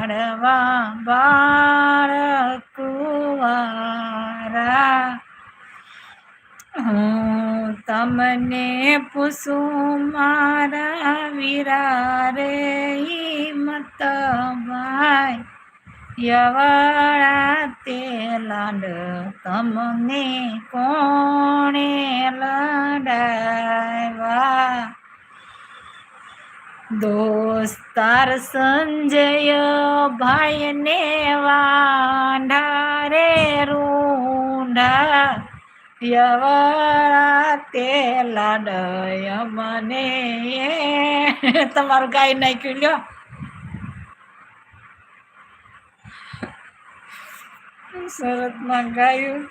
મળવા બાળકુવારા હું તમને પૂછું મારા વીરા રે મત ભાઈ યવળા તે લાડ તમને કોણે લડાવ્યા દોસ્તાર સંજય ભાઈને વાંઢા રે રૂંઢા યવળા તે લાડય મને તમારું ગાઈ નાખ્યું લ્યો શરતમાં ગાયું